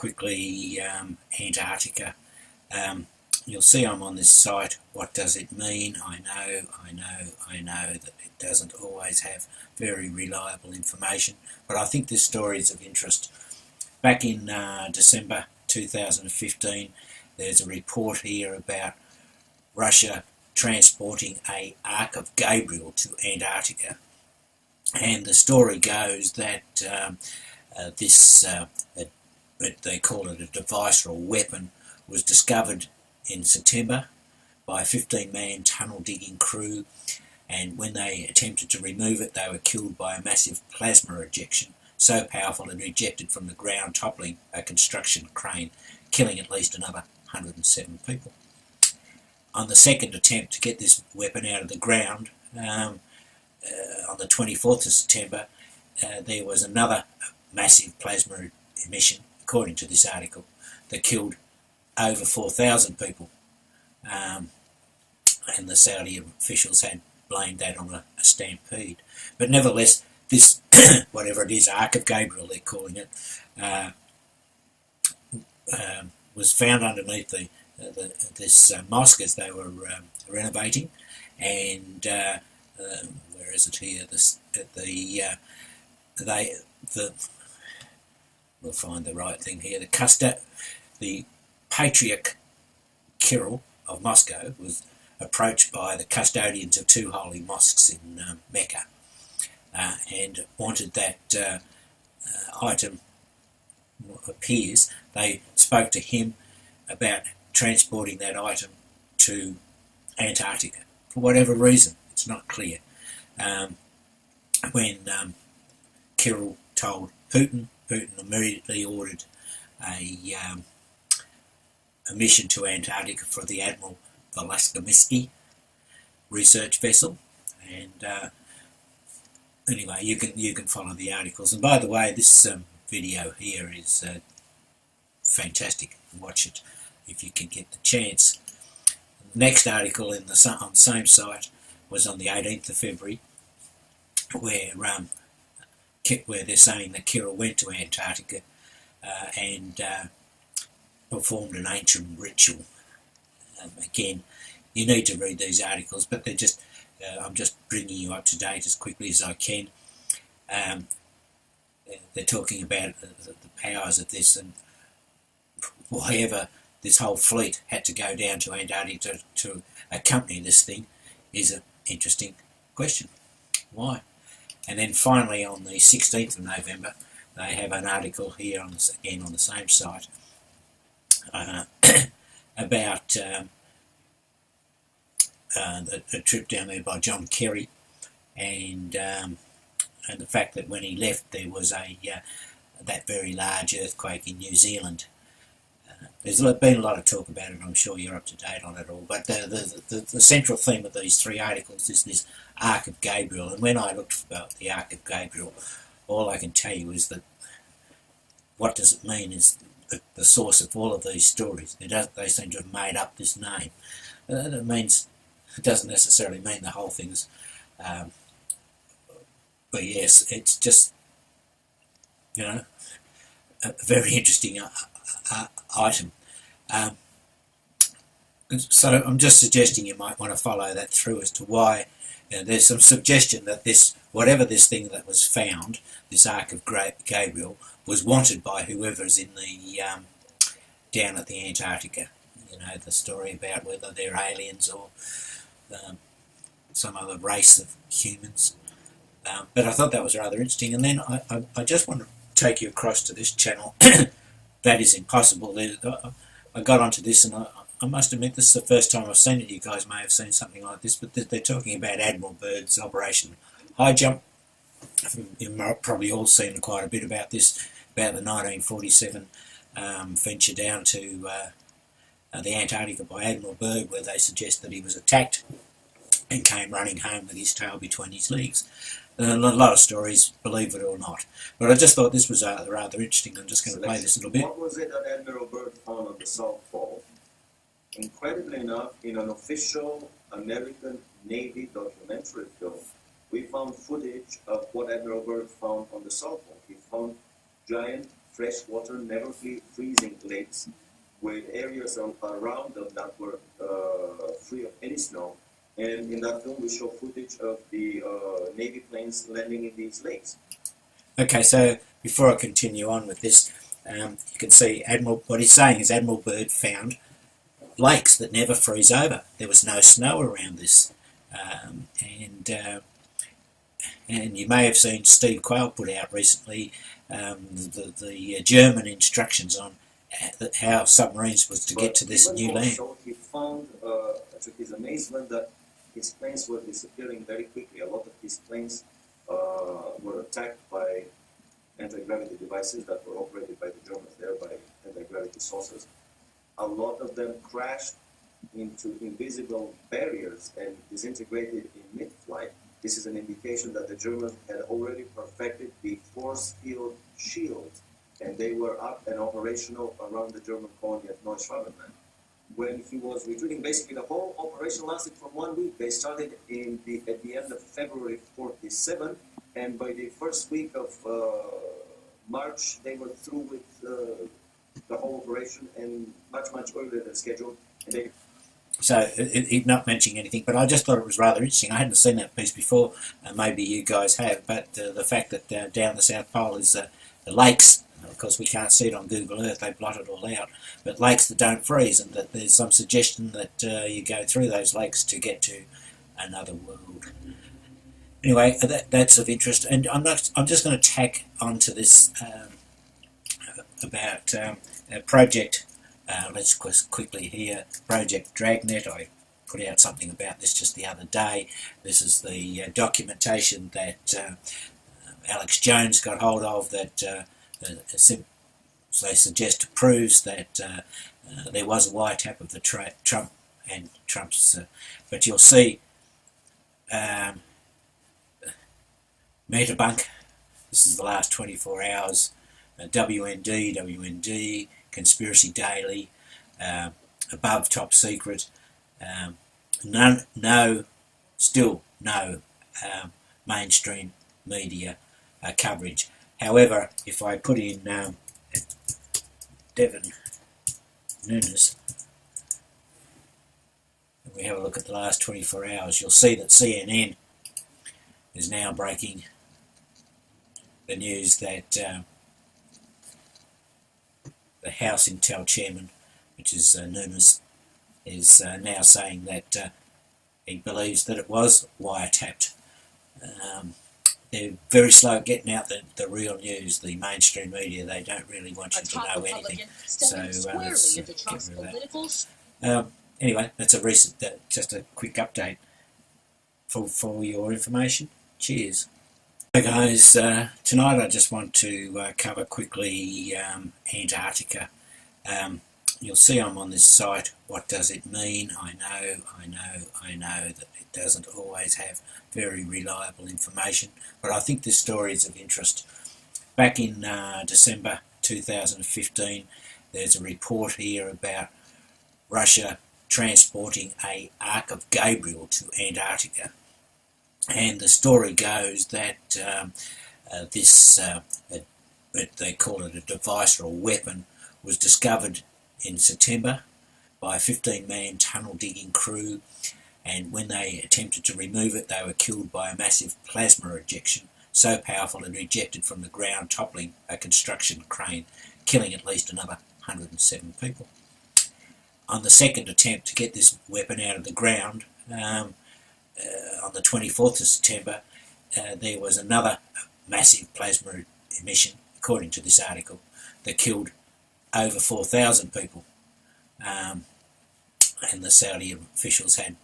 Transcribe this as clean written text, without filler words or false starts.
quickly, Antarctica. You'll see I'm on this site. What does it mean? I know that it doesn't always have very reliable information, but I think this story is of interest. Back in December 2015, there's a report here about Russia transporting a Ark of Gabriel to Antarctica. And the story goes that they call it a device or a weapon, was discovered in September by a 15-man tunnel-digging crew, and when they attempted to remove it, they were killed by a massive plasma ejection, so powerful it ejected from the ground, toppling a construction crane, killing at least another 107 people. On the second attempt to get this weapon out of the ground, on the 24th of September, there was another massive plasma emission, according to this article, that killed over 4,000 people. And the Saudi officials had blamed that on a stampede. But nevertheless, this, whatever it is, Ark of Gabriel they're calling it, was found underneath this mosque as they were renovating, and where is it here? We'll find the right thing here. The Patriarch Kirill of Moscow was approached by the custodians of two holy mosques in Mecca and wanted that item. Appears they spoke to him about transporting that item to Antarctica for whatever reason. It's not clear. When Kirill told Putin immediately ordered a mission to Antarctica for the Admiral Velaskovsky research vessel, and anyway, you can follow the articles. And by the way, this video here is fantastic. Watch it if you can get the chance. The next article on the same site was on the 18th of February, where they're saying that Kirill went to Antarctica and performed an ancient ritual. Again, you need to read these articles, but they're just I'm just bringing you up to date as quickly as I can. They're talking about the powers of this, and why ever this whole fleet had to go down to Antarctica to accompany this thing is an interesting question. Why? And then finally, on the 16th of November, they have an article here, again on the same site, about a trip down there by John Kerry, and the fact that when he left there was that very large earthquake in New Zealand. There's been a lot of talk about it. I'm sure you're up to date on it all. But the central theme of these three articles is this Ark of Gabriel. And when I looked about the Ark of Gabriel, all I can tell you is that what does it mean is the source of all of these stories. They seem to have made up this name. It doesn't necessarily mean the whole thing's. But yes, it's just, a very interesting item. So I'm just suggesting you might want to follow that through as to why there's some suggestion that whatever this thing that was found, this Ark of Gabriel, was wanted by whoever's in the down at the Antarctica. The story about whether they're aliens or some other race of humans. But I thought that was rather interesting. And then I just want to take you across to this channel. That is Impossible. I got onto this, and I must admit this is the first time I've seen it. You guys may have seen something like this, but they're talking about Admiral Byrd's Operation High Jump. You've probably all seen quite a bit about this, about the 1947 venture down to the Antarctica by Admiral Byrd, where they suggest that he was attacked and came running home with his tail between his legs. A lot of stories, believe it or not. But I just thought this was rather interesting. I'm just going to play this a little bit. What was it that Admiral Byrd found on the South Pole? Incredibly enough, in an official American Navy documentary film, we found footage of what Admiral Byrd found on the South Pole. He found giant freshwater, never freezing lakes with areas around them that were free of any snow. And in that film, we show footage of the Navy planes landing in these lakes. Okay, so before I continue on with this, you can see what he's saying is Admiral Byrd found lakes that never freeze over. There was no snow around this. And you may have seen Steve Quayle put out recently the German instructions on how submarines was to get to this new land. So he found, to his amazement, that his planes were disappearing very quickly. A lot of his planes were attacked by anti-gravity devices that were operated by the Germans there, by anti-gravity saucers. A lot of them crashed into invisible barriers and disintegrated in mid-flight. This is an indication that the Germans had already perfected the force field shield, and they were up and operational around the German colony at Neuschwabenland. When he was retreating, basically the whole operation lasted for 1 week. They started at the end of February 47, and by the first week of March, they were through with the whole operation, and much earlier than scheduled. And so it not mentioning anything, but I just thought it was rather interesting. I hadn't seen that piece before, maybe you guys have, but the fact that down the South Pole is the lakes. Of course, we can't see it on Google Earth, they blot it all out, but lakes that don't freeze, and that there's some suggestion that you go through those lakes to get to another world. Anyway, that's of interest, and I'm just going to tack onto this about a project. Let's quickly here. Project Dragnet. I put out something about this just the other day. This is the documentation that Alex Jones got hold of that they suggest proves that there was a wiretap of the Trump and Trump's. But you'll see Metabunk. This is the last 24 hours. WND, Conspiracy Daily, Above Top Secret, still no mainstream media coverage. However, if I put in Devin Nunes, and we have a look at the last 24 hours, you'll see that CNN is now breaking the news that the House Intel chairman, which is Nunes, is now saying that he believes that it was wiretapped. They're very slow at getting out the real news, the mainstream media. They don't really want you to know anything. So let's get rid of that. Anyway, that's a recent, just a quick update for your information. Cheers. Hey guys, tonight I just want to cover quickly Antarctica. You'll see I'm on this site. What does it mean? I know that it doesn't always have very reliable information, but I think this story is of interest. Back in December 2015, there's a report here about Russia transporting a Ark of Gabriel to Antarctica. And the story goes that this, they call it a device or a weapon, was discovered in September by a 15-man tunnel-digging crew, and when they attempted to remove it, they were killed by a massive plasma ejection, so powerful it ejected from the ground, toppling a construction crane, killing at least another 107 people. On the second attempt to get this weapon out of the ground, on the 24th of September, there was another massive plasma emission, according to this article, that killed over 4,000 people. And the Saudi officials had